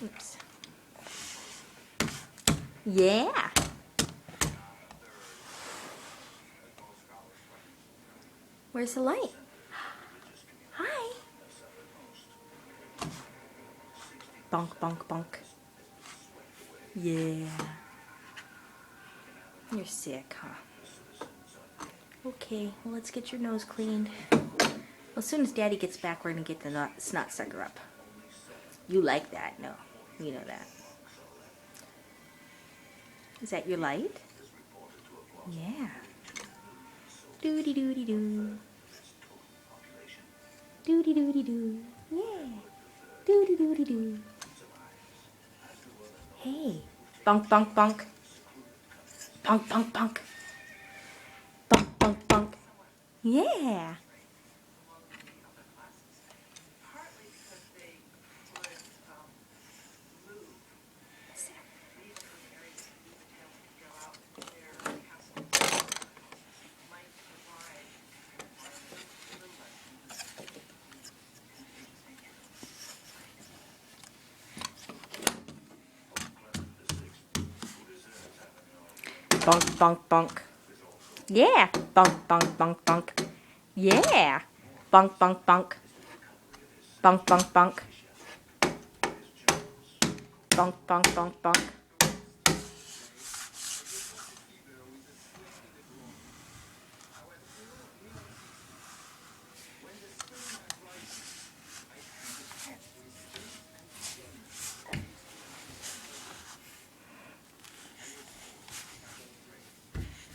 Oops. Yeah. Where's the light? Hi. Bonk, bonk, bonk. Yeah. You're sick, huh? Okay, well, let's get your nose cleaned. Well, as soon as Daddy gets back, we're gonna get the snot sucker up. You like that? No, you know that. Is that your light? Yeah. Doody doody doo. Doody doody doo. Yeah. Doody doody doo. Hey. Bonk bonk bonk. Bonk bonk bonk. Bonk bonk bonk. Yeah. Bonk bonk bonk. Yeah. Bonk bonk bonk bonk. Yeah. Bonk bonk bonk. Bonk bonk bonk. Bonk bonk bonk bonk.